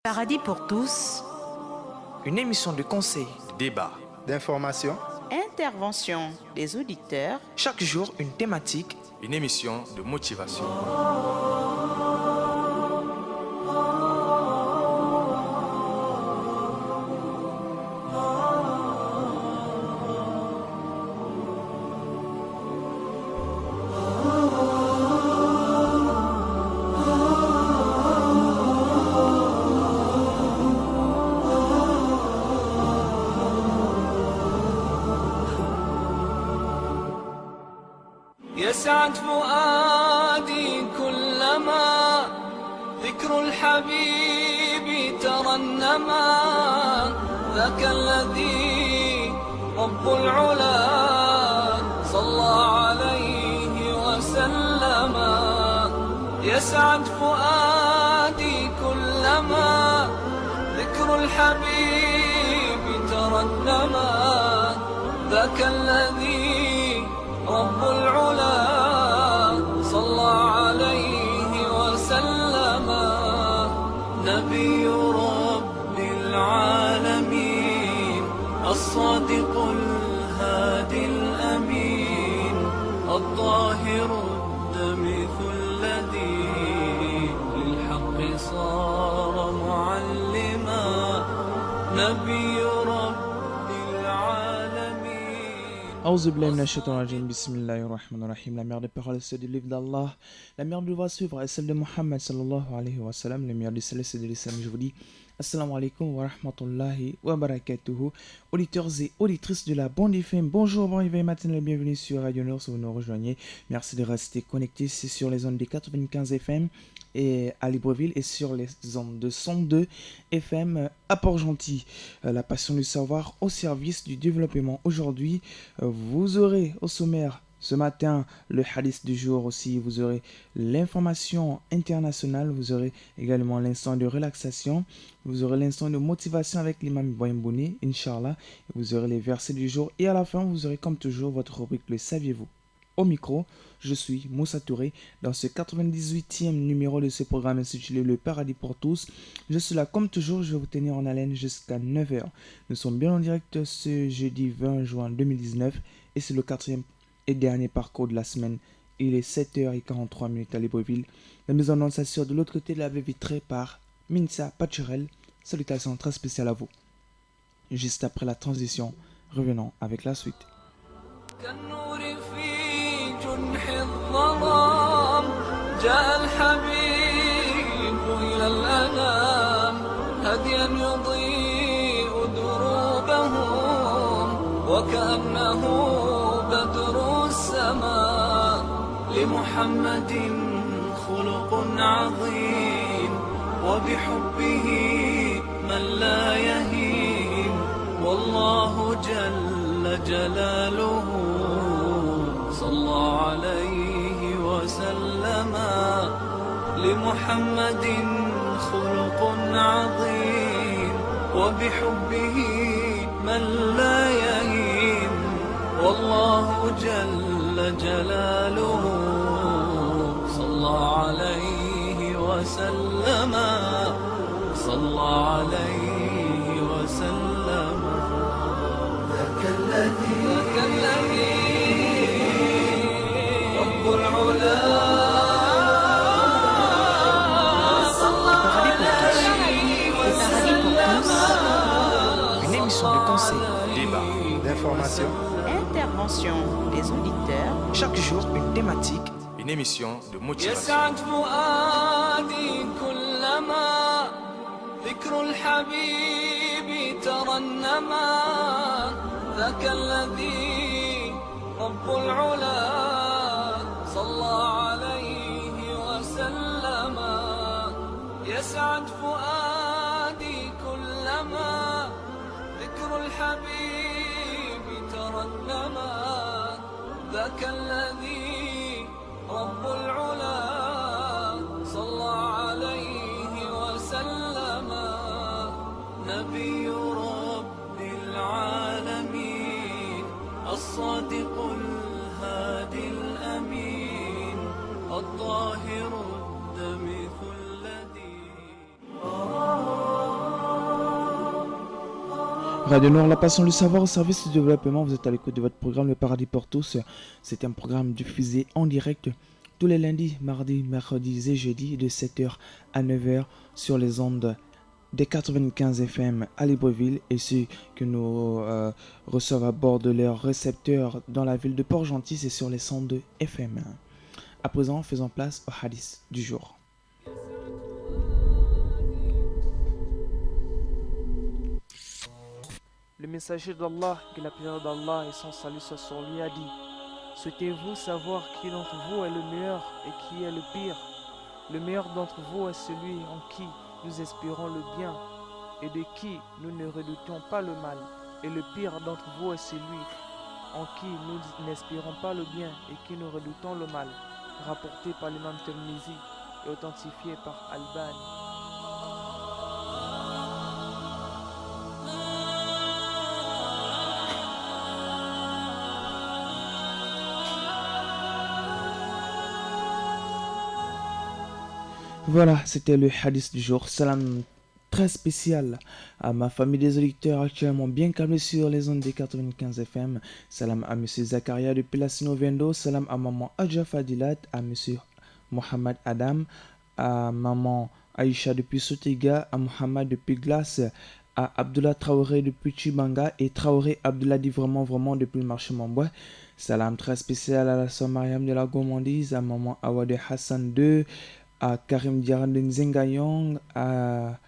Paradis pour tous. Une émission de conseil, de débat, d'information, Intervention des auditeurs. chaque jour une thématique, une émission de motivation. يسعد فؤادي كلما ذكر الحبيب ترنما ذاك الذي رب العلا صلى عليه وسلم. يسعد فؤادي كلما ذكر الحبيب ترنما ذاك الذي رب العلا صلى عليه وسلم. نبي رب العالمين الصادق الهادي الأمين الطاهر الدمث الذي للحق صار معلما. نبي رب Auzubillahi minash shaitanir rajim, bismillahir rahmanir rahim. La meilleure des paroles, c'est du livre d'Allah. La meilleure de voix suivre est celle de Muhammad sallallahu alayhi wa sallam. La meilleure du salut, c'est de l'islam. Je vous dis assalamu alaikum wa rahmatullahi wa barakatuhu. Auditeurs et auditrices de la bande FM, bonjour, bon réveil matin, bienvenue sur Radio Nord si vous nous rejoignez. Merci de rester connectés, c'est sur les ondes des 95 FM et à Libreville et sur les ondes de 102 FM à Port-Gentil. La passion du savoir au service du développement. Aujourd'hui, vous aurez au sommaire ce matin le hadith du jour aussi, vous aurez l'information internationale, vous aurez également l'instant de relaxation, vous aurez l'instant de motivation avec l'imam Ibrahim Bouni, Inch'Allah, vous aurez les versets du jour et à la fin vous aurez comme toujours votre rubrique Le Saviez-vous. Au micro, je suis Moussa Touré dans ce 98e numéro de ce programme intitulé Le Paradis pour tous. Je suis là comme toujours, je vais vous tenir en haleine jusqu'à 9h. Nous sommes bien en direct ce jeudi 20 juin 2019 et c'est le 4e et dernier parcours de la semaine. Il est 7h43 à Libreville. La mise en onde s'assure de l'autre côté de la baie vitrée par Minsa Pachurel. Salutations très spéciales à vous. Juste après la transition, revenons avec la suite. جنح الظلام جاء الحبيب إلى الأنام هديا يضيء دروبهم وكأنه بدر السماء. لمحمد خلق عظيم وبحبه من لا يهين والله جل جلاله صلى عليه وسلم. لمحمد خلق عظيم وبحبه من لا يهين والله جل جلاله صلى عليه وسلم. صلى عليه وسلم. ذاك الذي رب العلا صلى عليه وسلم. une émission de conseil, de débat, d'information, Intervention des auditeurs. chaque jour une thématique, une émission de motivation. يسعد فؤادي كلما ذكر الحبيب ترنما ذاك الذي رب العلا صلى عليه وسلم. يسعد فؤادي كلما ذكر الحبيب ترنما ذاك الذي رب العلا صلى عليه وسلم. نبي رب العالمين الصادق الهادي الأمين الطاهر الدمث الذي Radio Nord, la passion du savoir au service du développement. Vous êtes à l'écoute de votre programme Le Paradis pour tous. C'est un programme diffusé en direct tous les lundis, mardis, mercredis et jeudis de 7h à 9h sur les ondes des 95 FM à Libreville et ceux que nous reçoivent à bord de leurs récepteurs dans la ville de Port-Gentil, c'est sur les 102 FM. À présent, faisons place au hadith du jour. Le messager d'Allah, que la prière d'Allah et son salut soit sur lui, a dit: souhaitez-vous savoir qui d'entre vous est le meilleur et qui est le pire? Le meilleur d'entre vous est celui en qui nous espérons le bien et de qui nous ne redoutons pas le mal. Et le pire d'entre vous est celui en qui nous n'espérons pas le bien et qui nous redoutons le mal. Rapporté par l'imam Tirmizi et authentifié par Albani. Voilà, c'était le hadith du jour. Salam très spécial à ma famille des auditeurs actuellement bien câblés sur les ondes des 95 FM. Salam à monsieur Zakaria depuis la Sino-Vendo. Salam à maman Adja Fadilat, à monsieur Mohamed Adam, à maman Aïcha depuis Sotiga, à Mohamed depuis Glace, à Abdullah Traoré depuis Chibanga et Traoré Abdullah dit vraiment depuis le marché Mambois. Salam très spécial à la soeur Mariam de la Gourmandise, à maman Awade Hassan 2, à Karim Diaran de Nzengayong, à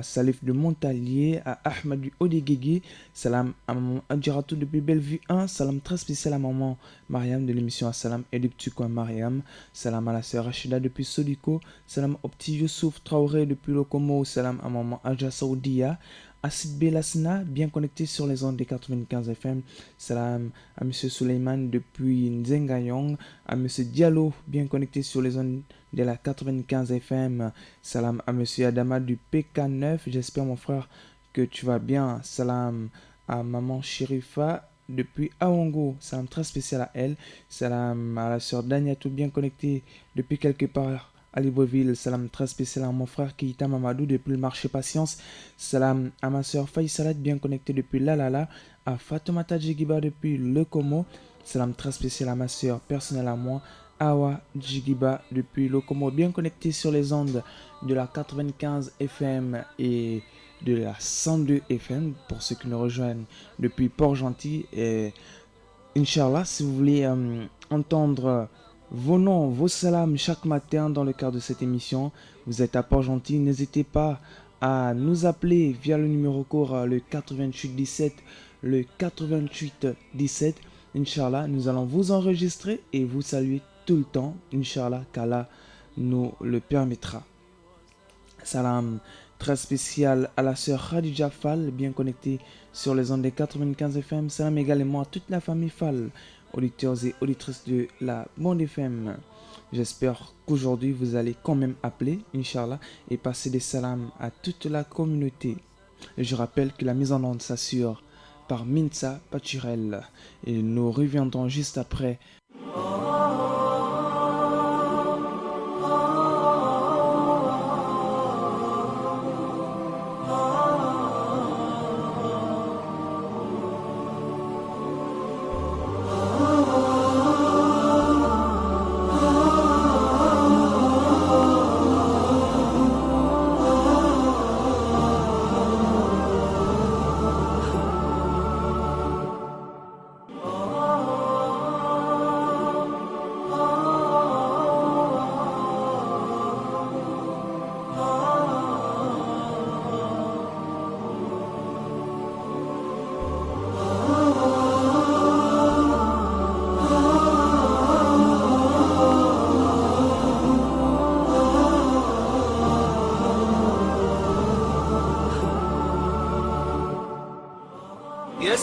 Salif de Montalier, à Ahmed du Odegege. Salam à maman Adjiratou depuis Bellevue 1. Salam très spécial à maman Mariam de l'émission Assalam et du petit coin Mariam. Salam à la sœur Rachida depuis Sodiko. Salam au petit Youssouf Traoré depuis Lokomo. Salam à maman Adja Saoudia. À Sid Belasna, bien connecté sur les ondes des 95 FM. Salam à monsieur Suleiman depuis Nzengayong. À monsieur Diallo, bien connecté sur les ondes de la 95 FM. Salam à monsieur Adama du PK9. J'espère mon frère que tu vas bien. Salam à maman Sherifa depuis Aongo. Salam très spécial à elle. Salam à la sœur Daniatou, bien connectée depuis quelque part à Libreville. Salam très spécial à mon frère Keita Mamadou depuis le marché Patience. Salam à ma soeur Faye Salat, bien connectée depuis Lalala. À Fatoumata Djigiba depuis Le Como. Salam très spécial à ma soeur personnelle à moi, Awa Djigiba depuis Le Como, bien connectée sur les ondes de la 95 FM et de la 102 FM pour ceux qui nous rejoignent depuis Port-Gentil. Et Inch'Allah, si vous voulez entendre vos noms, vos salams chaque matin dans le cadre de cette émission, vous êtes à Port-Gentil, n'hésitez pas à nous appeler via le numéro court le 88 17, le 88 17. Inch'Allah, nous allons vous enregistrer et vous saluer tout le temps, Inch'Allah, qu'Allah nous le permettra. Salam très spécial à la sœur Khadija Fall, bien connectée sur les ondes des 95 FM. Salam également à toute la famille Fall, auditeurs et auditrices de la Bande FM. J'espère qu'aujourd'hui vous allez quand même appeler, Inch'Allah, et passer des salams à toute la communauté. Et je rappelle que la mise en onde s'assure par Minsa Pachirel. Et nous reviendrons juste après.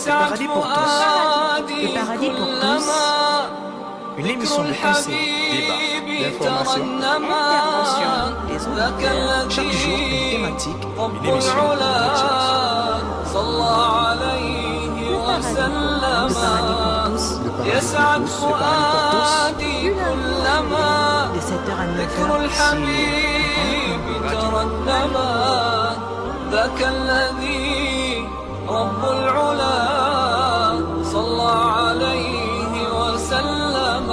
Paradis pour tous. Le paradis pour tous. Une émission de conseils, débats, d'informations, Intervention des auditeurs. chaque jour une thématique, Une émission de Le paradis pour tous. De 7h à 9h. ذاك الذي رب العلا صلى عليه وسلم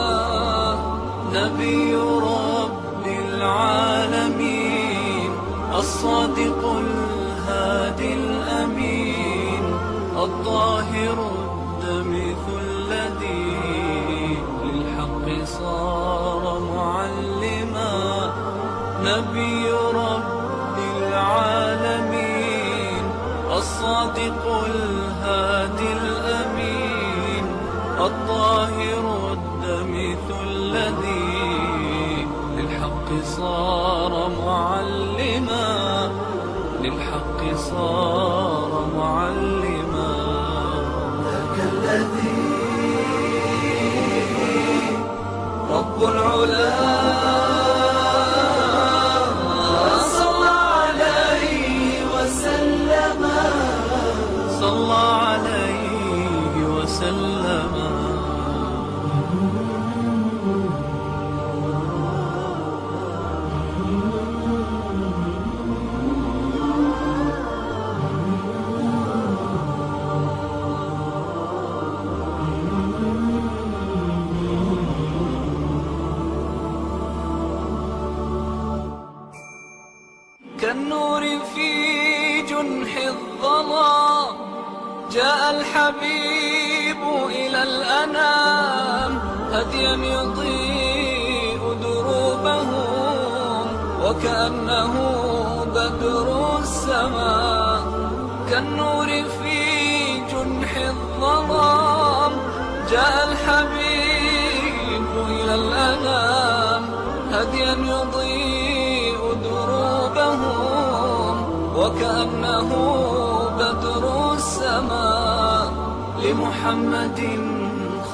نبي رب العالمين الصادق الهادي الأمين الطاهر الدمث الذي للحق صار معلما نبي رب العالمين الصادق الهادي الأمين الطاهر الدمث الذي للحق صار معلما للحق صار معلما ذاك الذي رب العلا صلى عليه وسلم صلى عليه وسلم كالنور في جنح الظلام جاء الحبيب إلى الأنام هديا يضيء دروبهم وكأنه بدر السماء كالنور في جنح الظلام جاء الحبيب إلى الأنام هديا يضيء دروبهم وكأنه بدر السماء لمحمد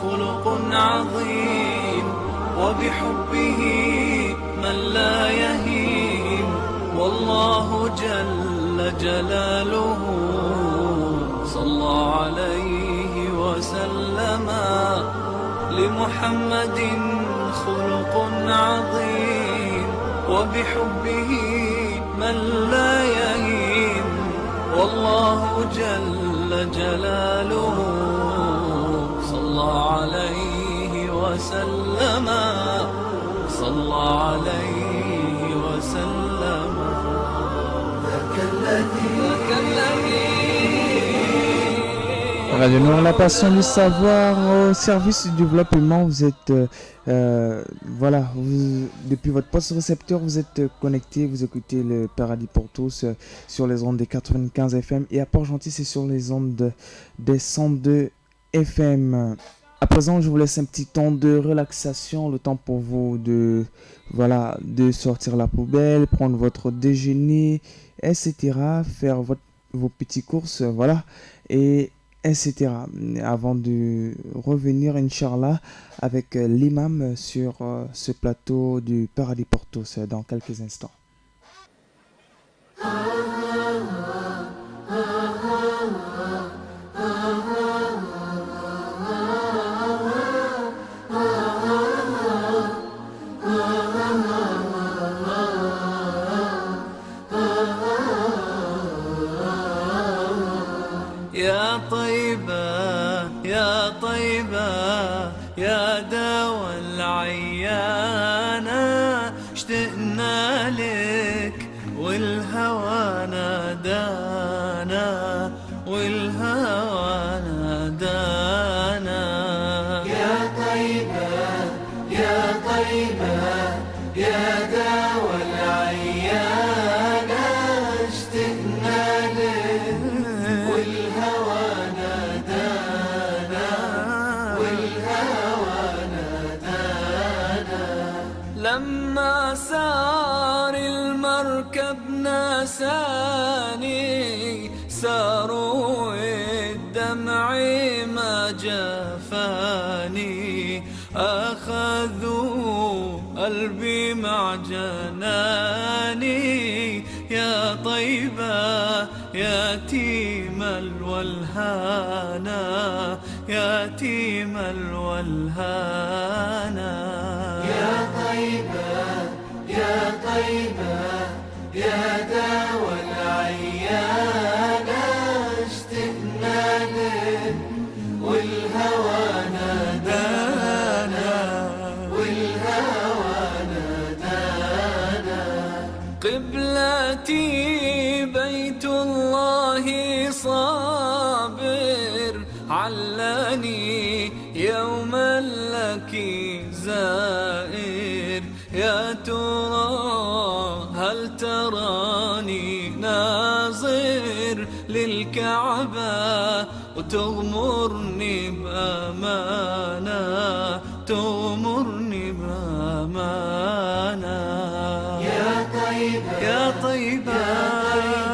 خلق عظيم وبحبه من لا يهين والله جل جلاله صلى عليه وسلم لمحمد خلق عظيم وبحبه من لا يهين والله جل جلاله صلى عليه وسلم صلى عليه وسلم ذاك الذي Radio Noir, la passion du savoir au service du développement. Vous êtes, voilà, depuis votre poste récepteur, vous êtes connecté, vous écoutez le Paradis pour tous sur les ondes des 95 FM et à Port-Gentil, c'est sur les ondes des 102 FM. À présent, je vous laisse un petit temps de relaxation, le temps pour vous de, voilà, de sortir la poubelle, prendre votre déjeuner, etc., faire vos petites courses, voilà, et etc. Avant de revenir, Inch'Allah, avec l'imam sur ce plateau du Paradis pour tous dans quelques instants. يا طيبة يا دوا العيانة اشتقنا لك والهوى نادانا والهوى نادانا يا طيبة يا دوا العيانة اشتقنا لك والهوى لما سار المركب ناساني ساروا الدمع ما جفاني أخذوا قلبي مع جناني يا طيبة يتيم الولهانا يتيم الولهانا يا طيبة يا دوا العيانة اشتقنا لعلني يوما لك زائر، يا ترى هل تراني ناظر للكعبة وتغمرني بأمانة، تغمرني بأمانة. يا طيبة يا طيبة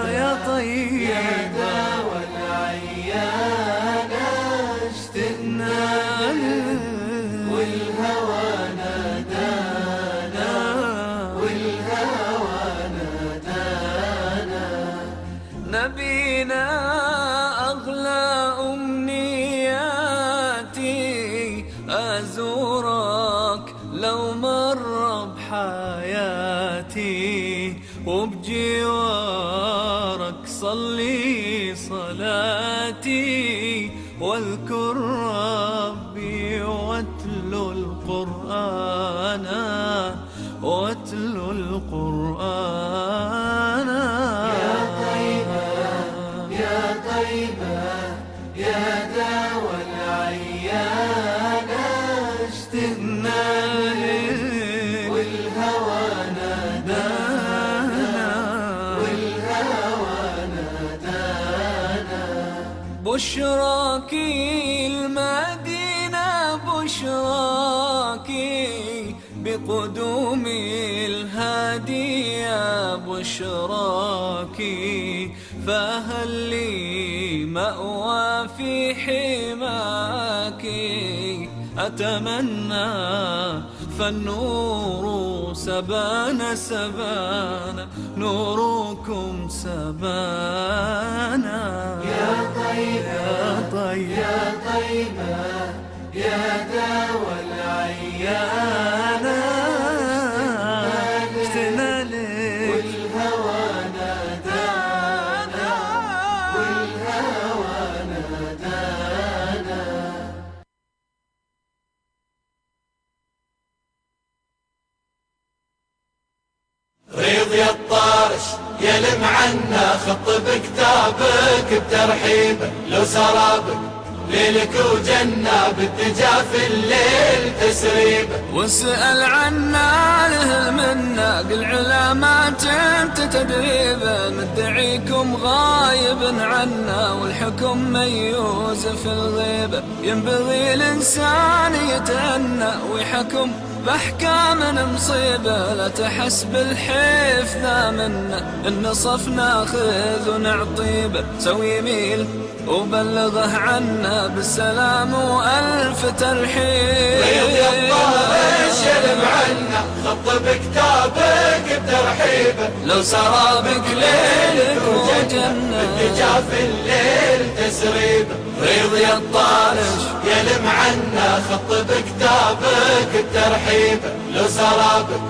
يا طيبة يا داوى العيانة، اشتقنا والهوى نادانا، والهوى نادانا. نبينا أغلى أمنياتي أزورك لو مر بحياتي، وبجوارك صلي صلاتي، واذكر ربي واتلو القرآن، واتلو القرآن. يا طيبة يا طيبة يا داوى العيانة، اشتقنا والهوى نادانا، والهوى نادانا. بشراكي المدينة بشراكي، بقدوم الهادي يا بشراكي، فهل لي مأوى في حماك أتمنى، فالنور سبانا سبانا، نوركم سبانا. يا طيبة يا طيبة يا طيبة يا داوى العيانة، اشتقنا لك والهوى نادانا، والهوى نادانا. ريض يا الطارش يلم عنا، خط بكتابك بترحيبه، لو سرابك ليلك وجنة، بالدجا في الليل تسريبه. واسأل عنا له المنة، قل علامات انت تدريبه، مدعيكم غايب عنا، والحكم ميوز في الغيبة. ينبغي الإنسان يتأنى ويحكم بأحكام مصيبة، لا تحس بالحيف ذا منا، النصف ناخذ ونعطيبه. سوي يميل وبلغه عنا بالسلام وألف ترحيب. ريض يا الطارش يلم عنا، خط بكتابك بترحيبه، لو سرابك ليلك وجنة، بالدجا في الليل تسريبه. ريض يا الطارش يلم عنا، خط بكتابك بترحيبه، لو سرابك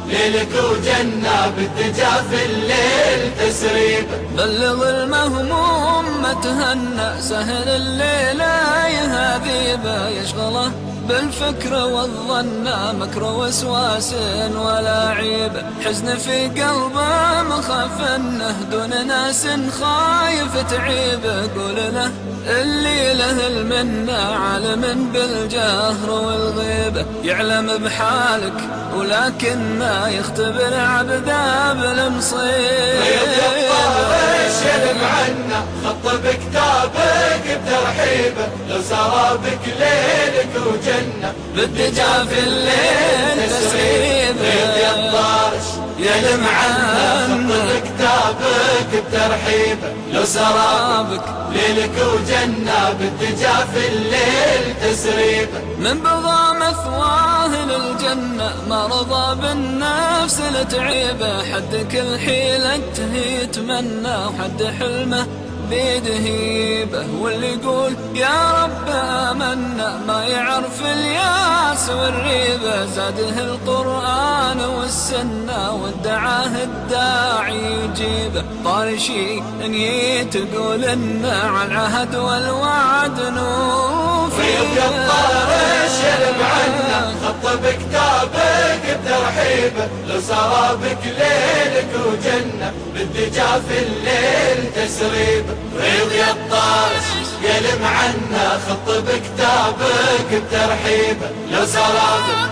ليلك وجنة، بالدجا في الليل تسريبه. بلغ المهموم ما تهنى، سهل الليلة يهذيبه، يشغله بالفكر والظن، مكر وسواس ولا عيبه. حزن في قلبه مخفنه، دون ناس خايف تعيبه. قول له اللي له المنة، عالم بالجهر والغيبة، يعلم بحالك ولكن ما يختبر عبده بالمصيبة. ريض يا الطارش يلم عنا، خط بكتابك بترحيبه، لو سرابك ليلك وجنة، بالدجا في الليل تسريبه. ريض يا الطارش يلم عنا، خط بكتابك بترحيبه، لو سرابك ليلك وجنة، بالدجا في الليل تسريبه. من بضى مثواه للجنة، ما رضى بالنفس لتعيبه. حد كل حيلته يتمنى، وحد حلمه بيده هيبه. واللي يقول يا رب آمنا، ما يعرف الياس والريبة. زاده القرآن والسنة، وادعاه الداعي يجيبه. طارشي ان تقول إنه على العهد والوعد نوفي. ريض يا الطارش يلم عنا، خط بكتابك بترحيبه، لو سرابك ليلك وجنة، بالدجا في الليل تسريبه. ريض يا الطارش يا المعنى خط بكتابك بترحيبه لو سرابك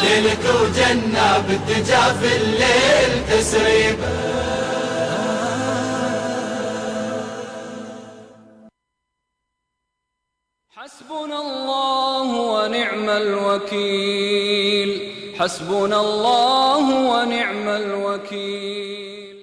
ليلك وجنة بالدجا في الليل تسريبه. حسبنا الله ونعم الوكيل، حسبنا الله ونعم الوكيل.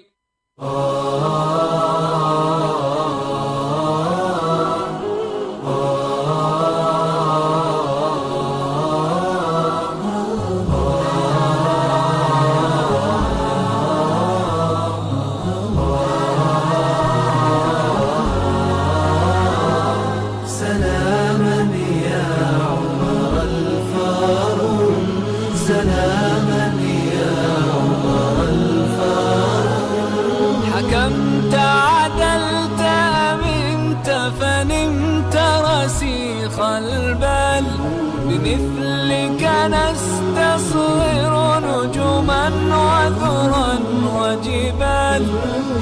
حكمت عدلت أمنت فنمت رسيخ البال، بمثلك نستصغر نجوما وذرا وجبال.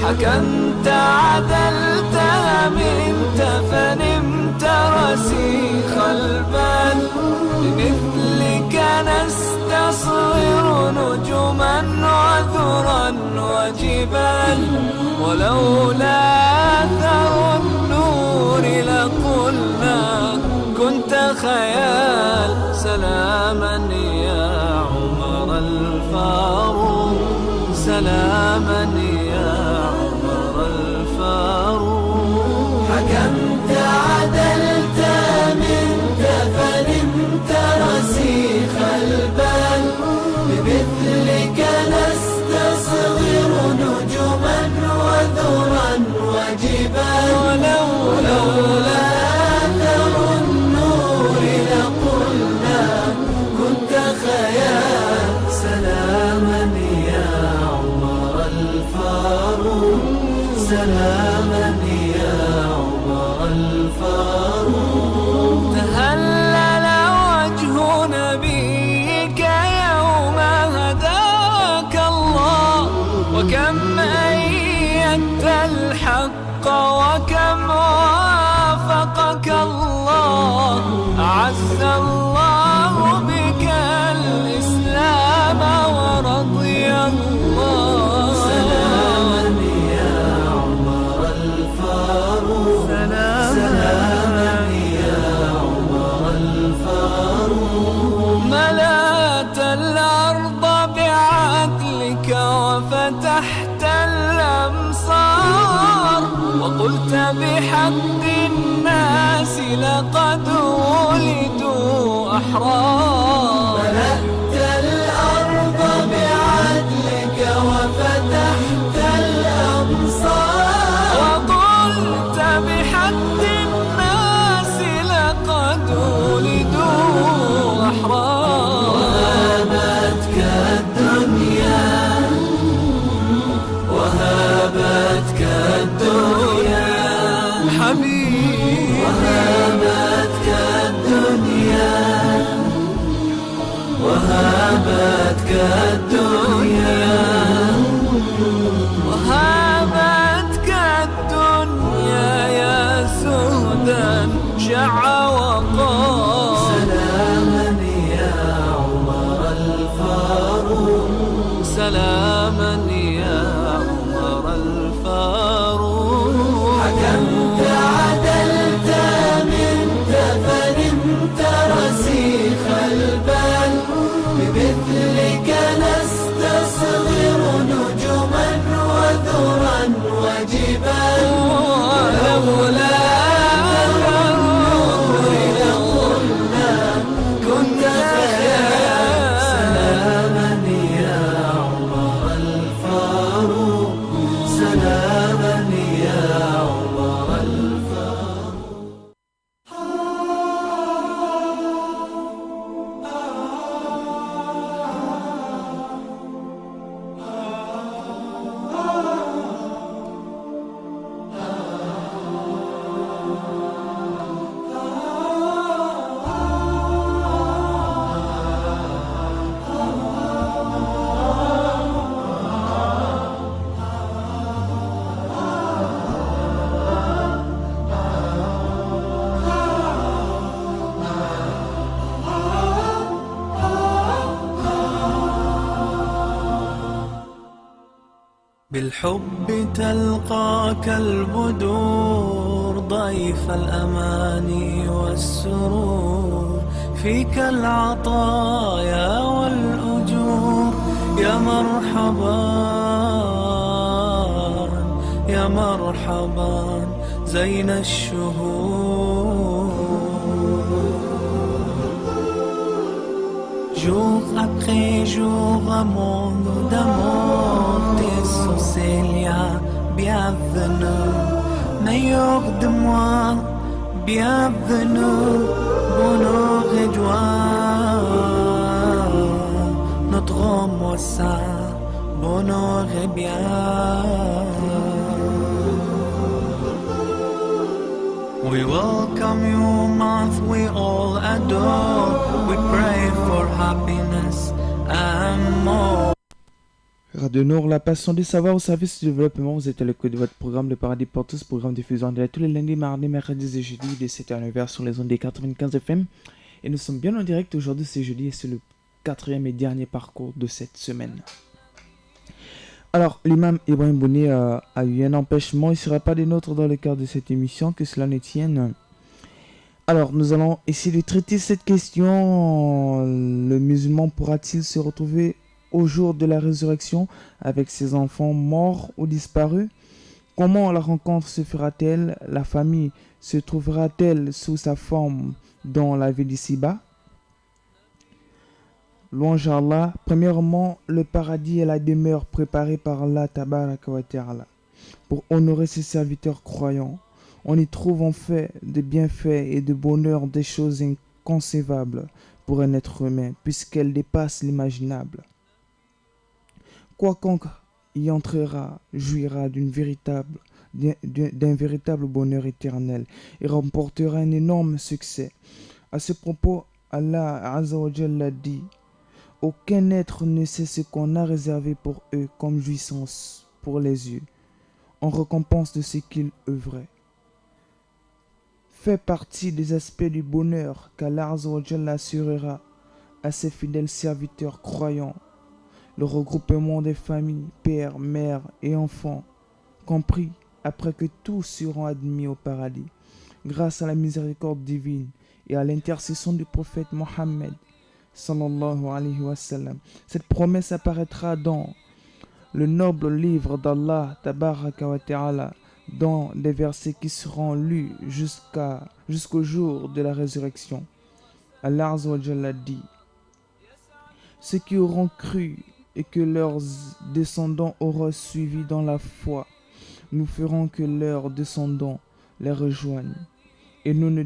حكمت عدلت أمنت فنمت رسيخ البال، بمثلك نستصغر نجوما وذرا وجبال. ولولا أثر النور لقلنا كنت خيال. سلاما يا عمر الفاروق، سلاما يا عمر الفاروق. حكمت عدلت منت فنمت رسيخ البال، بمثلك نستصغر نجوما وذرا وجبال. ولولا أثر النور لقلنا كنت خيال. سلاما يا عمر الفاروق، سلاما يا عمر الفاروق. تهلل وجه نبيك يوم هداك الله، وكم أيدت الحق وكم وافقك الله. أعز الله بك الإسلام ورضي الله. سلاما يا عمر الفاروق، سلاما يا عمر الفاروق. ملأت الأرض بعدلك وفتحت الأمصار، وقلت بحق الناس لقد ولدوا أحرار. ملأت الأرض بعدلك وفتحت الأمصار، وقلت بحق الناس لقد ولدوا أحرار. وهابتك الدنيا، وهابتك الدنيا حبيبي، وهابتك الدنيا بالحب تلقاك البدور ضيف الأماني والسرور فيك العطايا والأجور يا مرحبا يا مرحبا زين الشهور. Jour après jour, monde d'amour, tes Célia, bienvenue, meilleur de moi, bienvenue, bonheur et joie, notre homme ça, bonheur et bien. We welcome you, month we all adore. We pray for happiness and more. Radio Nour, la passion du savoir au service du développement. Vous êtes à l'écoute de votre programme Le Paradis pour tous, programme diffusé en direct tous les lundis, mardis, mercredis et jeudis de 7h à 9h sur les ondes des 95 FM. Et nous sommes bien en direct aujourd'hui, c'est jeudi et c'est le 4e et dernier parcours de cette semaine. Alors, l'imam Ibrahim Bouni a eu un empêchement, il ne sera pas des nôtres dans le cadre de cette émission, que cela ne tienne. Alors, nous allons essayer de traiter cette question. Le musulman pourra-t-il se retrouver au jour de la résurrection avec ses enfants morts ou disparus? Comment la rencontre se fera-t-elle? La famille se trouvera-t-elle sous sa forme dans la vie d'ici-bas? Louange à Allah. Premièrement, le paradis est la demeure préparée par Allah Tabaraka wa Ta'ala pour honorer ses serviteurs croyants. On y trouve en fait de bienfaits et de bonheur des choses inconcevables pour un être humain, puisqu'elles dépassent l'imaginable. Quiconque y entrera jouira d'un véritable bonheur éternel et remportera un énorme succès. À ce propos, Allah Azza wa Jalla dit: aucun être ne sait ce qu'on a réservé pour eux comme jouissance pour les yeux, en récompense de ce qu'ils œuvraient. Fait partie des aspects du bonheur qu'Allah Azza wa Jalla assurera à ses fidèles serviteurs croyants, le regroupement des familles, pères, mères et enfants, compris après que tous seront admis au paradis, grâce à la miséricorde divine et à l'intercession du prophète Mohammed sallallahu alayhi wa sallam. Cette promesse apparaîtra dans le noble livre d'Allah Tabaraka wa Ta'ala, dans des versets qui seront lus jusqu'au jour de la résurrection. Allah Azza wa Jalla dit: ceux qui auront cru et que leurs descendants auront suivi dans la foi, nous ferons que leurs descendants les rejoignent, et nous ne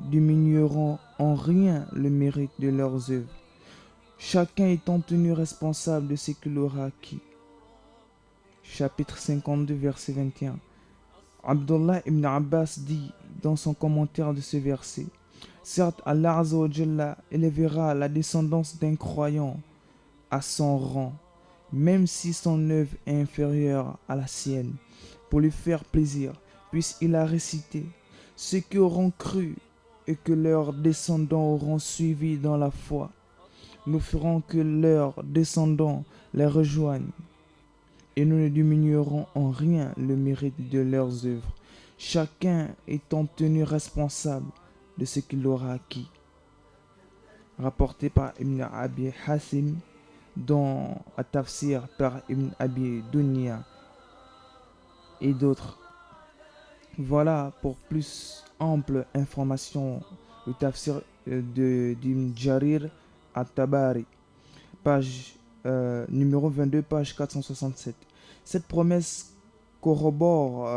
diminuerons en rien le mérite de leurs œuvres, chacun étant tenu responsable de ce qu'il aura acquis. Chapitre 52, verset 21. Abdullah ibn Abbas dit dans son commentaire de ce verset: certes, Allah Azza wa Jalla élèvera la descendance d'un croyant à son rang, même si son œuvre est inférieure à la sienne, pour lui faire plaisir, puisqu'il a récité: ceux qui auront cru et que leurs descendants auront suivi dans la foi, nous ferons que leurs descendants les rejoignent, et nous ne diminuerons en rien le mérite de leurs œuvres, chacun étant tenu responsable de ce qu'il aura acquis. Rapporté par Ibn Abi Hasim dans At-Tafsir par Ibn Abi Dunya et d'autres. Voilà pour plus ample information le Tafsir d'Ibn Jarir At-Tabari, page numéro 22, page 467. Cette promesse corrobore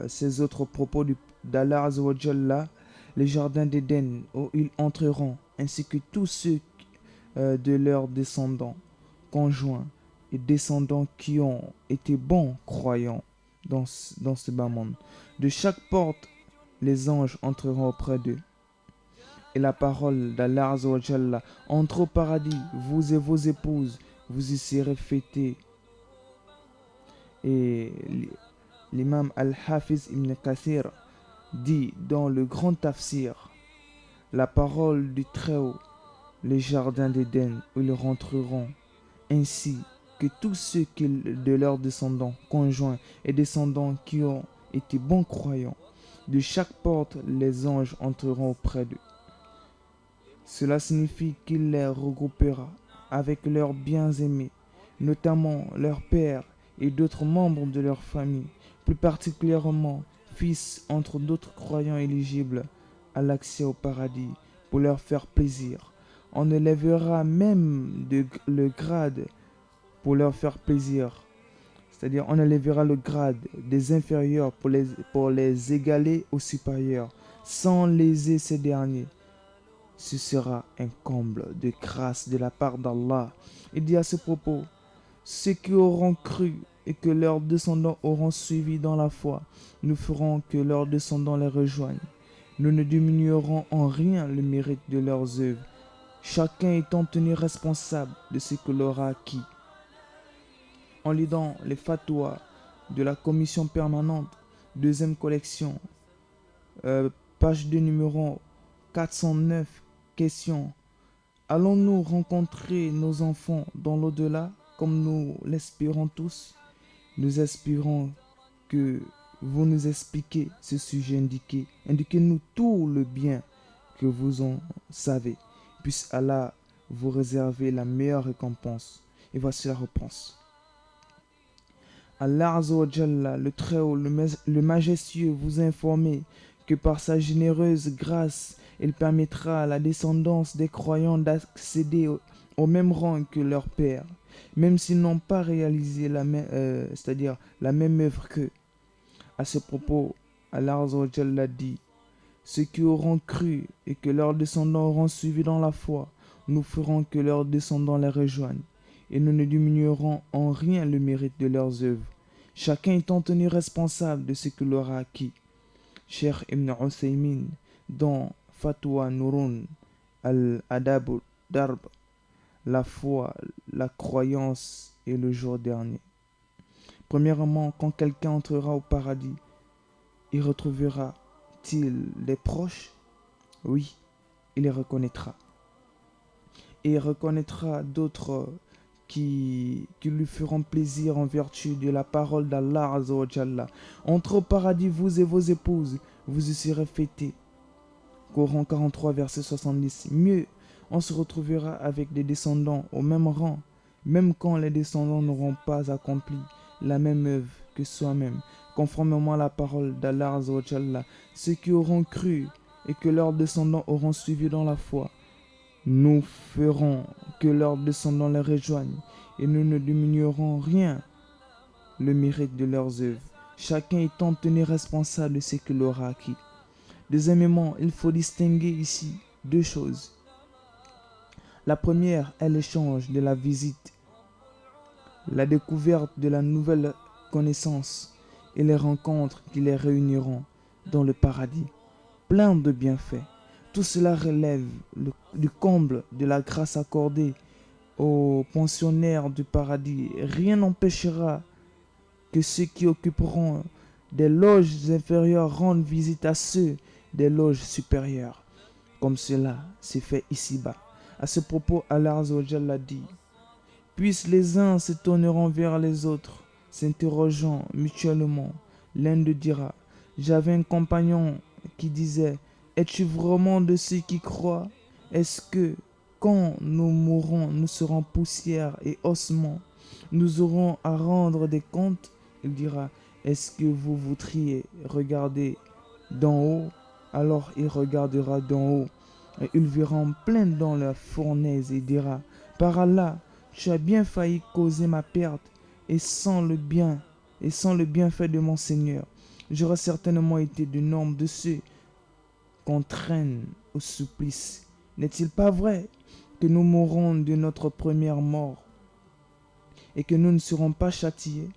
ces autres propos d'Allah Azza wa Jalla, les jardins d'Éden où ils entreront, ainsi que tous ceux de leurs descendants, conjoints et descendants qui ont été bons croyants dans ce bas monde. De chaque porte, les anges entreront auprès d'eux. Et la parole d'Allah Azza wa Jalla: entrez au paradis, vous et vos épouses, vous y serez fêtés. Et l'imam Al-Hafiz ibn Kathir dit dans le grand tafsir: la parole du Très-Haut, les jardins d'Éden où ils rentreront, ainsi que tous ceux de leurs descendants, conjoints et descendants qui ont été bons croyants, de chaque porte les anges entreront auprès d'eux. Cela signifie qu'il les regroupera avec leurs bien-aimés, notamment leurs pères et d'autres membres de leur famille, plus particulièrement fils entre d'autres croyants éligibles à l'accès au paradis pour leur faire plaisir. On élèvera même le grade pour leur faire plaisir. C'est-à-dire on élèvera le grade des inférieurs pour les égaler aux supérieurs, sans léser ces derniers. Ce sera un comble de grâce de la part d'Allah. Il dit à ce propos, ceux qui auront cru et que leurs descendants auront suivi dans la foi, nous ferons que leurs descendants les rejoignent. Nous ne diminuerons en rien le mérite de leurs œuvres, chacun étant tenu responsable de ce qu'il aura acquis. En lisant les fatwas de la commission permanente, deuxième collection, page 2 numéro 409, question. Allons-nous rencontrer nos enfants dans l'au-delà comme nous l'espérons tous? Nous espérons que vous nous expliquez ce sujet indiqué. Indiquez-nous tout le bien que vous en savez. Puisse Allah vous réserver la meilleure récompense. Et voici la réponse. Allah Azza wa Jalla, le Très-Haut, le Majestueux, vous a informé que par sa généreuse grâce, il permettra à la descendance des croyants d'accéder au même rang que leur père, même s'ils n'ont pas réalisé la même œuvre qu'eux. À ce propos, Allah Azza wa Jalla dit, ceux qui auront cru et que leurs descendants auront suivi dans la foi, nous ferons que leurs descendants les rejoignent, et nous ne diminuerons en rien le mérite de leurs œuvres, chacun étant tenu responsable de ce qu'il aura acquis. Cheikh Ibn Uthaymin, dans Fatwa Nurun al-Adab Darb, la foi, la croyance et le jour dernier. Premièrement, quand quelqu'un entrera au paradis, il retrouvera-t-il des proches? Oui, il les reconnaîtra. Et il reconnaîtra d'autres qui lui feront plaisir en vertu de la parole d'Allah Azza wa Jalla. Entrez au paradis, vous et vos épouses, vous y serez fêtés. Coran 43, verset 70. Mieux, on se retrouvera avec des descendants au même rang, même quand les descendants n'auront pas accompli la même œuvre que soi-même, conformément à la parole d'Allah Azza wa Jalla. Ceux qui auront cru et que leurs descendants auront suivi dans la foi, nous ferons que leurs descendants les rejoignent et nous ne diminuerons rien le mérite de leurs œuvres, chacun étant tenu responsable de ce qu'il aura acquis. Deuxièmement, il faut distinguer ici deux choses. La première est l'échange de la visite, la découverte de la nouvelle connaissance et les rencontres qui les réuniront dans le paradis, plein de bienfaits. Tout cela relève du comble de la grâce accordée aux pensionnaires du paradis. Rien n'empêchera que ceux qui occuperont des loges inférieures rendent visite à ceux des loges supérieures, comme cela s'est fait ici-bas. À ce propos, Allah Azza wa Jalla dit, puissent les uns se tourneront vers les autres, s'interrogeant mutuellement. L'un d'eux dira, j'avais un compagnon qui disait, es-tu vraiment de ceux qui croient? Est-ce que, quand nous mourrons, nous serons poussière et ossements? Nous aurons à rendre des comptes? Il dira, est-ce que vous voudriez regarder d'en haut? Alors il regardera d'en haut, et il verra en plein dans la fournaise et dira, par Allah, tu as bien failli causer ma perte, et sans le bienfait de mon Seigneur, j'aurais certainement été du nombre de ceux qu'on traîne au supplice. N'est-il pas vrai que nous mourrons de notre première mort et que nous ne serons pas châtiés?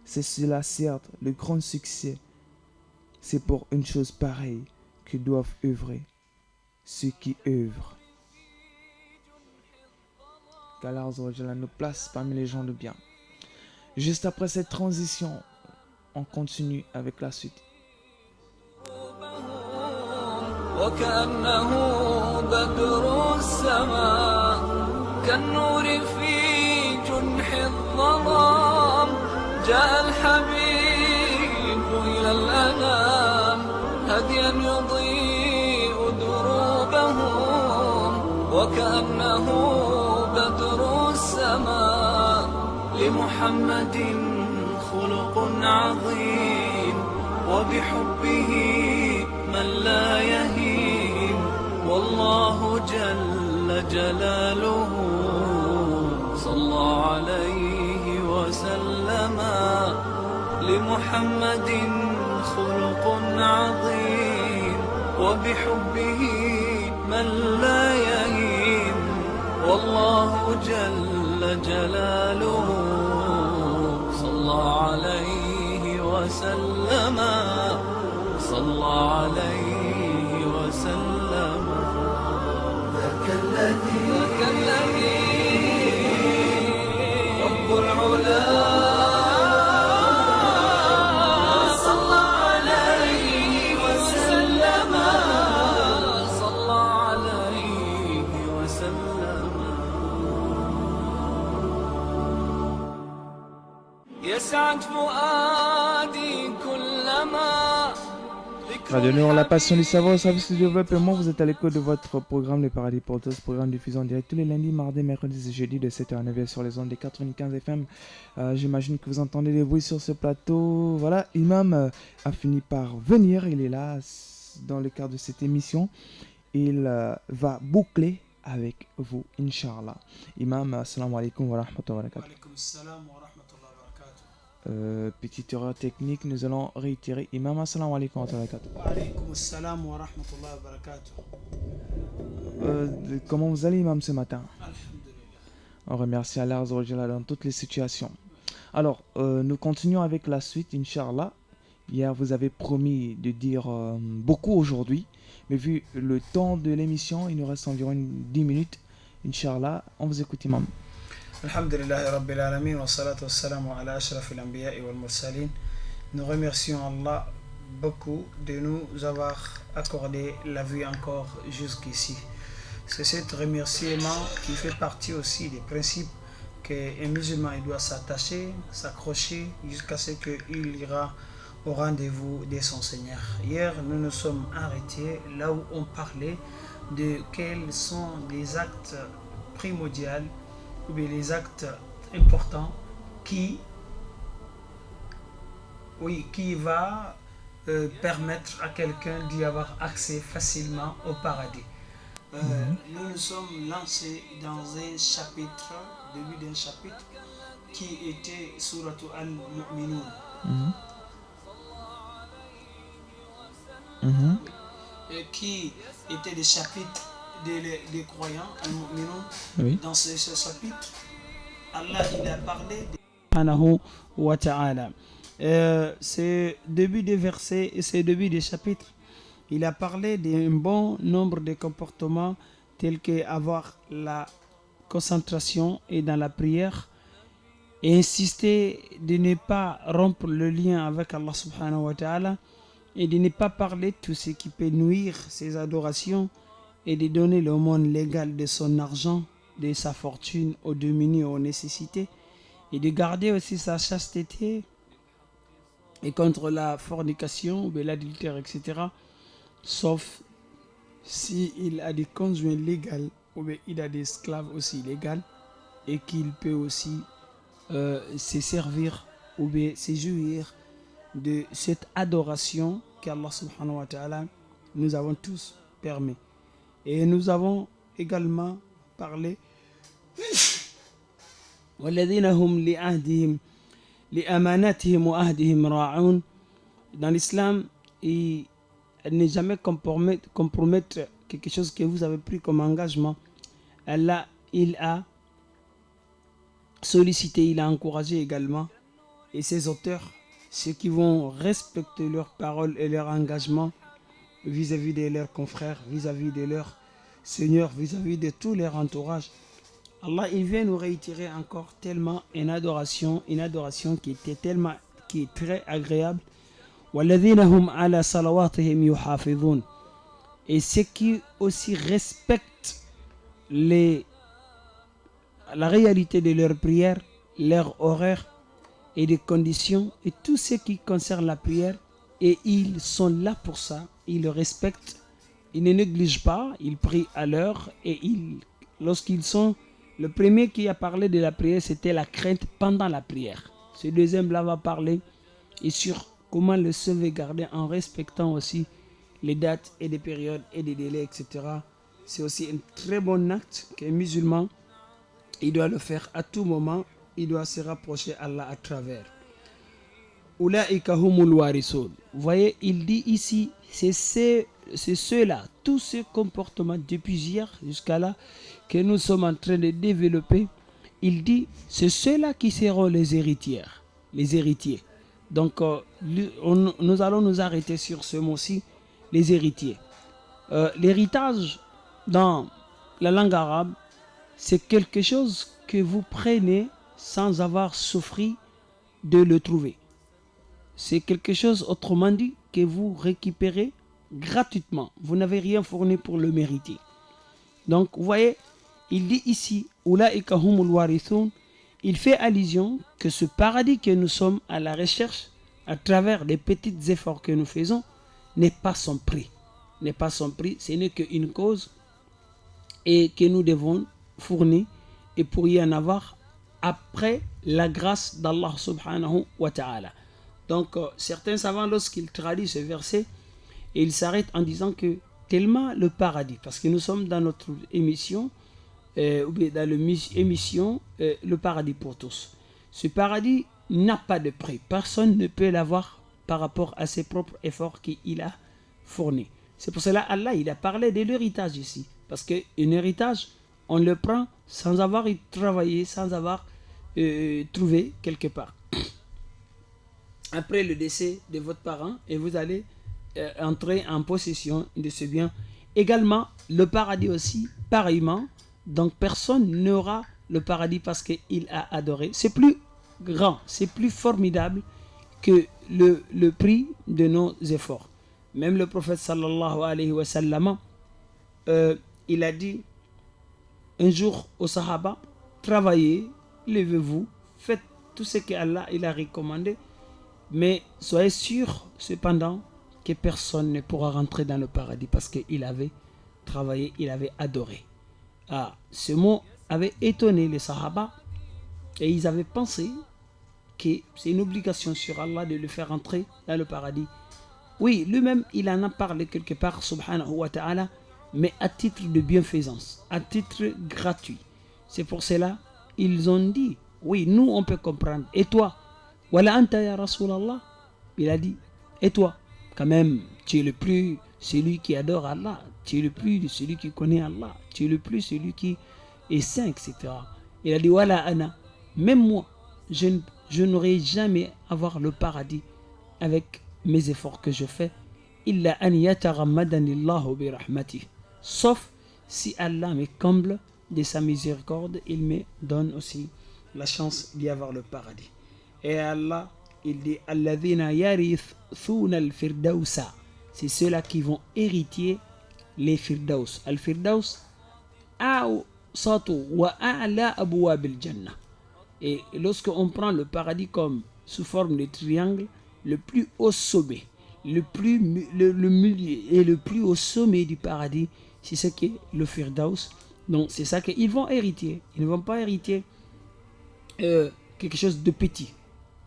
C'est cela certes le grand succès. C'est pour une chose pareille que doivent œuvrer ceux qui œuvrent. Qu'Allah nous place parmi les gens de bien. Juste après cette transition, on continue avec la suite. وكأنه بدر السماء كالنور في جنة الظلام جاء الحبيب إلى الأنام هديا يضيء دروبهم وكأنه بدر السماء لمحمد خلق عظيم وبحبه من لا يهين والله جل جلاله صلى عليه وسلم لمحمد خلق عظيم وبحبه من لا يهين والله جل جلاله صلى عليه وسلم صلى عليه وسلم ذاك الذي رب العلا صلى عليه وسلم صلى عليه وسلم يسعد فؤادي كلما Radio Nour, la passion du savoir au service du développement. Vous êtes à l'écoute de votre programme Le Paradis pour tous, programme diffusé en direct tous les lundis, mardis, mercredis et jeudis de 7h à 9h sur les ondes des 95 FM. J'imagine que vous entendez des bruits sur ce plateau. Voilà, Imam a fini par venir. Il est là dans le cadre de cette émission. Il va boucler avec vous, Inch'Allah. Imam, assalamu alaikum wa rahmatullahi wa barakatuh. Petite erreur technique, nous allons réitérer. Imam, assalamu alaikum wa rahmatullahi wa barakatuh. Comment vous allez, Imam, ce matin? On remercie Allah Azza wa Jalla dans toutes les situations. Alors, nous continuons avec la suite, Inch'Allah. Hier, vous avez promis de dire beaucoup aujourd'hui, mais vu le temps de l'émission, il nous reste environ 10 minutes. Inch'Allah, on vous écoute, Imam. Alhamdulillah Rabbil Alamin wa salatu wa salamu ala ashrafil anbiya wal mursalin. Nous remercions Allah beaucoup de nous avoir accordé la vie encore jusqu'ici. C'est cet remerciement qui fait partie aussi des principes qu'un musulman il doit s'attacher, s'accrocher jusqu'à ce qu'il ira au rendez-vous de son Seigneur. Hier, nous nous sommes arrêtés là où on parlait de quels sont les actes primordiaux ou bien les actes importants qui va permettre à quelqu'un d'y avoir accès facilement au paradis. Nous nous sommes lancés dans un chapitre, début d'un chapitre qui était Suratu Al-Mu'minun. Qui était le chapitre des croyants, Al-Mu'minun. Oui. Dans ce chapitre, Allah il a parlé de Subhanahu wa ta'ala. C'est début des versets et c'est début des chapitres. Il a parlé d'un bon nombre de comportements tels que avoir la concentration et dans la prière et insister de ne pas rompre le lien avec Allah subhanahu wa ta'ala et de ne pas parler de tout ce qui peut nuire ses adorations et de donner l'aumône légale de son argent, de sa fortune aux démunis, aux nécessités et de garder aussi sa chasteté et contre la fornication, l'adultère, etc. Sauf s'il a des conjoints légaux ou il a des esclaves aussi légaux et qu'il peut aussi se servir ou se jouir de cette adoration qu'Allah subhanahu wa ta'ala nous avons tous permis. Et nous avons également parlé وَالَّذِينَ هُمْ لِعَهْدِهِمْ لِأَمَانَاتِهِمْ وَعَهْدِهِمْ رَاعُونَ. Dans l'islam, il ne jamais compromettre quelque chose que vous avez pris comme engagement. Allah, il a sollicité, il a encouragé également, et ses auteurs, ceux qui vont respecter leurs paroles et leurs engagements vis-à-vis de leurs confrères, vis-à-vis de leurs seigneurs, vis-à-vis de tout leur entourage. Allah, il vient nous réitérer encore tellement une adoration qui est très agréable. وَالَّذِينَ هُمْ عَلَى صَلَوَاتِهِمْ يُحَافِظُونَ. Et ceux qui aussi respectent la réalité de leurs prières leur horaire et des conditions et tout ce qui concerne la prière. Et ils sont là pour ça. Ils le respectent. Ils ne négligent pas. Ils prient à l'heure. Et lorsqu'ils sont... Le premier qui a parlé de la prière, c'était la crainte pendant la prière. Ce deuxième-là va parler et sur comment le sauvegarder en respectant aussi les dates et des périodes et des délais, etc. C'est aussi un très bon acte qu'un musulman, il doit le faire à tout moment. Il doit se rapprocher Allah à travers. Ulaika humul warisoun. Vous voyez, il dit ici, c'est ceux-là, tous ces comportements depuis hier jusqu'à là que nous sommes en train de développer. Il dit, c'est ceux-là qui seront les héritiers. Donc, nous allons nous arrêter sur ce mot-ci, les héritiers. L'héritage, dans la langue arabe, c'est quelque chose que vous prenez sans avoir souffert de le trouver. C'est quelque chose, autrement dit, que vous récupérez gratuitement. Vous n'avez rien fourni pour le mériter. Donc, vous voyez, il dit ici, Ulaika humul warithun, il fait allusion que ce paradis que nous sommes à la recherche, à travers les petits efforts que nous faisons, n'est pas son prix. N'est pas son prix, ce n'est qu'une cause et que nous devons fournir et pour y en avoir après la grâce d'Allah subhanahu wa ta'ala. Donc, certains savants, lorsqu'ils traduisent ce verset, ils s'arrêtent en disant que tellement le paradis, parce que nous sommes dans notre émission, ou bien dans l'émission Le paradis pour tous. Ce paradis n'a pas de prix. Personne ne peut l'avoir par rapport à ses propres efforts qu'il a fournis. C'est pour cela Allah il a parlé de l'héritage ici. Parce qu'un héritage, on le prend sans avoir travaillé, sans avoir trouvé quelque part. Après le décès de votre parent, et vous allez entrer en possession de ce bien. Également, le paradis aussi, pareillement. Donc personne n'aura le paradis parce qu'il a adoré. C'est plus grand, c'est plus formidable que le prix de nos efforts. Même le prophète sallallahu alayhi wa sallam, il a dit un jour aux Sahaba, travaillez, levez-vous, faites tout ce que Allah il a recommandé, mais soyez sûrs cependant que personne ne pourra rentrer dans le paradis parce qu'il avait travaillé, il avait adoré. Ah, ce mot avait étonné les Sahaba et ils avaient pensé que c'est une obligation sur Allah de le faire entrer dans le paradis. Oui, lui-même, il en a parlé quelque part, subhanahu wa ta'ala, mais à titre de bienfaisance, à titre gratuit. C'est pour cela, ils ont dit, oui, nous, on peut comprendre. Et toi, wala anta ya Rasulallah, il a dit, et toi, quand même, tu es le plus celui qui adore Allah, tu es le plus celui qui connaît Allah, tu es le plus celui qui est saint, etc. Il a dit, wala ana, même moi, je n'aurai jamais avoir le paradis avec mes efforts que je fais, illa an yatarammadanillahu bi rahmatih, sauf si Allah me comble de sa miséricorde, il me donne aussi la chance d'y avoir le paradis. Et Allah, il dit alladhina yarithuna al-firdausa, c'est ceux-là qui vont hériter les firdaus. Al-firdaus awsatu wa a'la abwab al-jannah. Et lorsque on prend le paradis comme sous forme de triangle, le plus haut sommet, le milieu et le plus haut sommet du paradis, c'est ce qu'est le firdaus. Donc c'est ça qu'ils vont hériter. Ils ne vont pas hériter quelque chose de petit,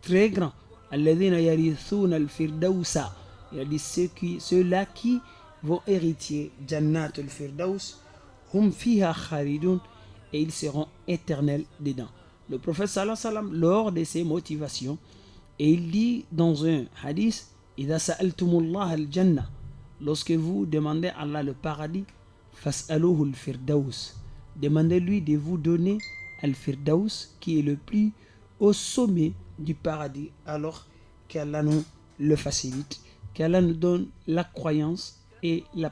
très grand. Alladhina yarithuna al-firdausa. Il a dit ceux-là qui vont hériter Jannat al-Firdaus, hum fiha khalidun, et ils seront éternels dedans. Le prophète sallallahu alayhi wa sallam, lors de ses motivations, et il dit dans un hadith, idha sa'altumullah al-jannah, lorsque vous demandez à Allah le paradis, fas'aluhu al-firdaus, demandez-lui de vous donner al-firdaus, qui est le plus au sommet du paradis, alors qu'Allah nous le facilite, qu'Allah nous donne la croyance et la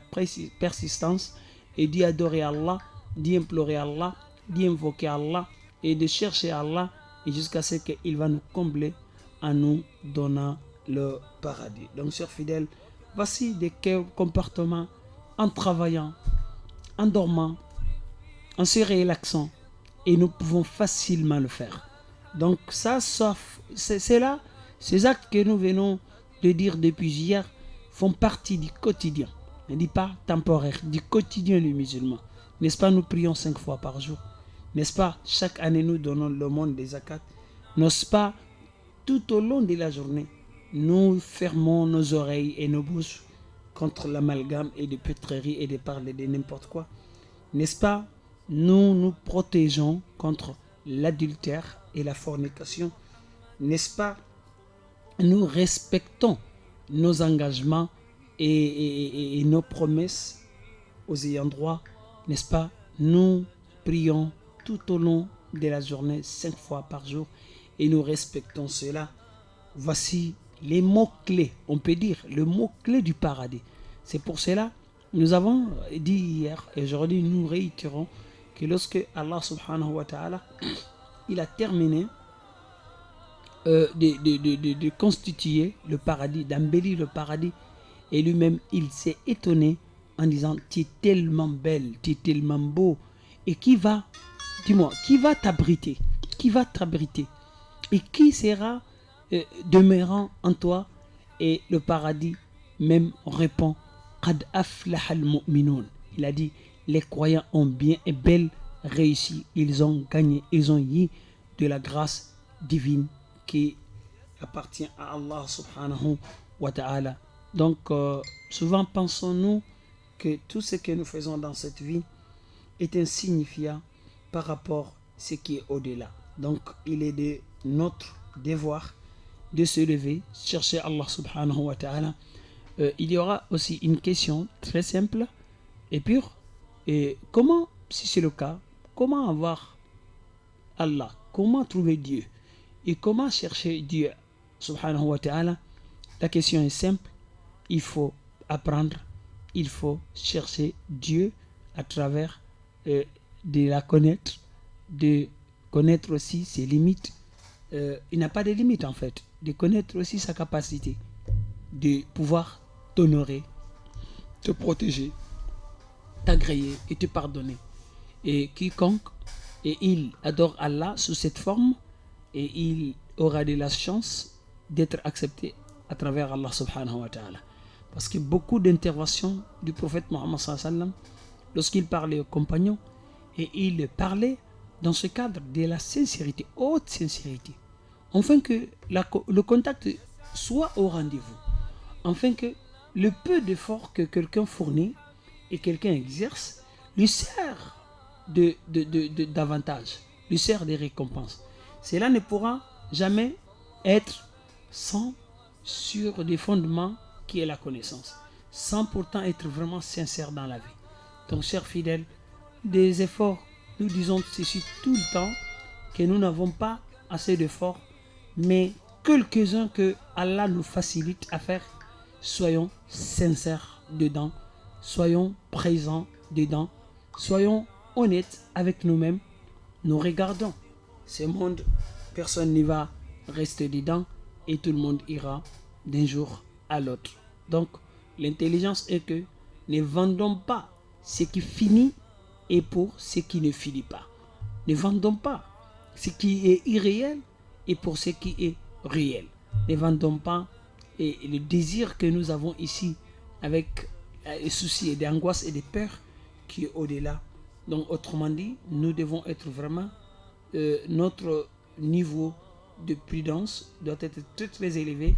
persistance, et d'y adorer Allah, d'y implorer Allah, d'y invoquer Allah, et de chercher Allah, et jusqu'à ce qu'il va nous combler en nous donnant le paradis. Donc, chers fidèles, voici des comportements en travaillant, en dormant, en se relaxant, et nous pouvons facilement le faire. Donc ça, c'est là, ces actes que nous venons de dire depuis hier font partie du quotidien. On ne dit pas temporaire, du quotidien du musulman. N'est-ce pas, nous prions 5 fois par jour. N'est-ce pas, chaque année nous donnons le monde des zakats. N'est-ce pas, tout au long de la journée, nous fermons nos oreilles et nos bouches contre l'amalgame et de pétrerie et de parler de n'importe quoi. N'est-ce pas, nous nous protégeons contre l'adultère et la fornication. N'est-ce pas, nous respectons nos engagements et nos promesses aux ayants droit. N'est-ce pas, nous prions tout au long de la journée 5 fois par jour et nous respectons cela. Voici les mots-clés, on peut dire, le mot-clé du paradis. C'est pour cela, nous avons dit hier et aujourd'hui nous réitérons que lorsque Allah subhanahu wa ta'ala il a terminé de constituer le paradis, d'embellir le paradis, et lui-même il s'est étonné en disant tu es tellement belle, tu es tellement beau, et qui va, dis-moi, qui va t'abriter, et qui sera demeurant en toi? Et le paradis même répond Qad aflaha al-mu'minun. Il a dit les croyants ont bien et belle réussi, ils ont gagné, ils ont eu de la grâce divine qui appartient à Allah subhanahu wa ta'ala. Donc souvent pensons-nous que tout ce que nous faisons dans cette vie est insignifiant par rapport à ce qui est au-delà. Donc il est de notre devoir de se lever, chercher Allah subhanahu wa ta'ala. Il y aura aussi une question très simple et pure. Et comment, si c'est le cas, comment avoir Allah? Comment trouver Dieu? Et comment chercher Dieu subhanahu wa ta'ala? La question est simple. Il faut apprendre, il faut chercher Dieu à travers de la connaître, de connaître aussi ses limites. Il n'a pas de limites en fait, de connaître aussi sa capacité, de pouvoir t'honorer, te protéger, t'agréer et te pardonner. Et quiconque, et il adore Allah sous cette forme, et il aura de la chance d'être accepté à travers Allah subhanahu wa ta'ala. Parce que beaucoup d'interventions du prophète Mohammed sallallahu alayhi wa sallam, lorsqu'il parlait aux compagnons, et il parlait dans ce cadre de la sincérité, haute sincérité, afin que le contact soit au rendez-vous, afin que le peu d'efforts que quelqu'un fournit et quelqu'un exerce lui sert d'avantage, lui sert des récompenses. Cela ne pourra jamais être sans sur des fondements qui est la connaissance, sans pourtant être vraiment sincère dans la vie. Donc, chers fidèles, des efforts, nous disons ceci tout le temps, que nous n'avons pas assez d'efforts, mais quelques-uns que Allah nous facilite à faire, soyons sincères dedans, soyons présents dedans, soyons honnêtes avec nous-mêmes. Nous regardons ce monde, personne n'y va rester dedans et tout le monde ira d'un jour à l'autre. Donc, l'intelligence est que ne vendons pas ce qui finit et pour ce qui ne finit pas. Ne vendons pas ce qui est irréel et pour ce qui est réel. Ne vendons pas et le désir que nous avons ici avec les soucis et des angoisses et des peurs qui est au-delà. Donc, autrement dit, nous devons être vraiment, notre niveau de prudence doit être très très élevé.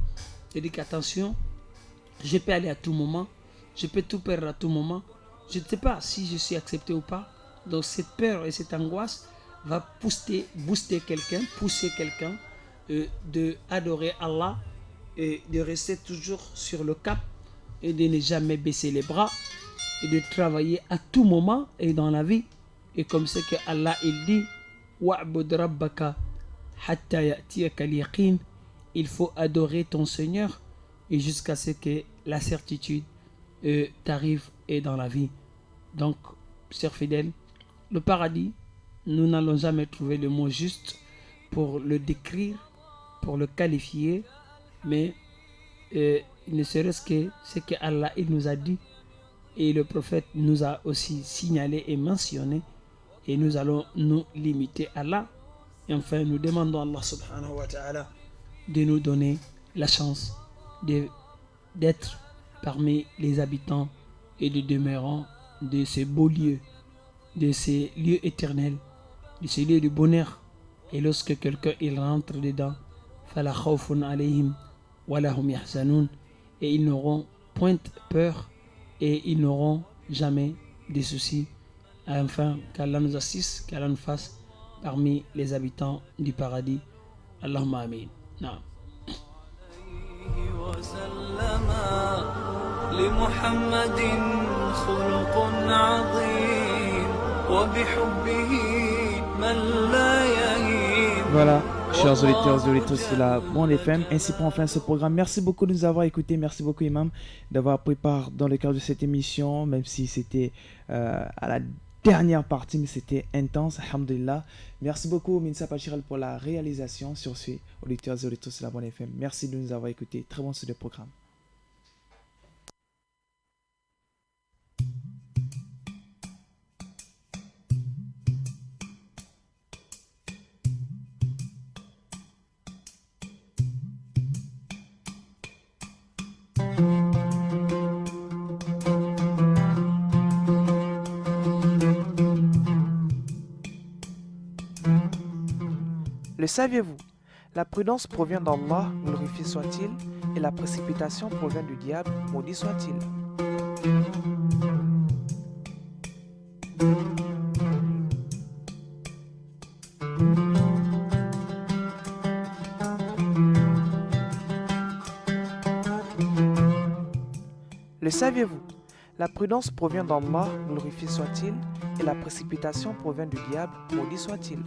C'est-à-dire qu'attention, je peux aller à tout moment, je peux tout perdre à tout moment, je ne sais pas si je suis accepté ou pas. Donc cette peur et cette angoisse va booster quelqu'un, pousser quelqu'un de adorer Allah et de rester toujours sur le cap et de ne jamais baisser les bras et de travailler à tout moment et dans la vie. Et comme c'est que Allah il dit wa'bud rabbaka hatta ya'tiyaka al-yaqin, il faut adorer ton Seigneur et jusqu'à ce que la certitude t'arrive et dans la vie. Donc, chers fidèles, le paradis, nous n'allons jamais trouver le mot juste pour le décrire, pour le qualifier, mais ne serait-ce que ce que Allah il nous a dit et le prophète nous a aussi signalé et mentionné, et nous allons nous limiter à là Et enfin, nous demandons à Allah subhanahu wa ta'ala de nous donner la chance d'être parmi les habitants et de demeurants de ces beaux lieux, de ces lieux éternels, de ces lieux de bonheur. Et lorsque quelqu'un il rentre dedans, fala khawfun alayhim wa lahum yahzanun, et ils n'auront point peur et ils n'auront jamais de soucis. Enfin, qu'Allah nous assiste, qu'Allah nous fasse parmi les habitants du paradis. Allahumma amin. Naam. لمحمد خلق عظيم وبحبه من لا يهيم. Voilà, chers auditeurs et auditrices de la Bande FM, ainsi prend fin ce programme. Merci beaucoup de nous avoir écoutés, merci beaucoup Imam d'avoir pris part dans le cadre de cette émission, même si c'était à la dernière partie, mais c'était intense, alhamdulillah. Merci beaucoup Minsa Pachiral pour la réalisation sur ce auditeurs et auditrices de la Bande FM. Merci de nous avoir écoutés, très bon sur le programme. Le saviez-vous? La prudence provient d'Allah, glorifié soit-il, et la précipitation provient du diable, maudit soit-il. Le saviez-vous? La prudence provient d'Allah, glorifié soit-il, et la précipitation provient du diable, maudit soit-il.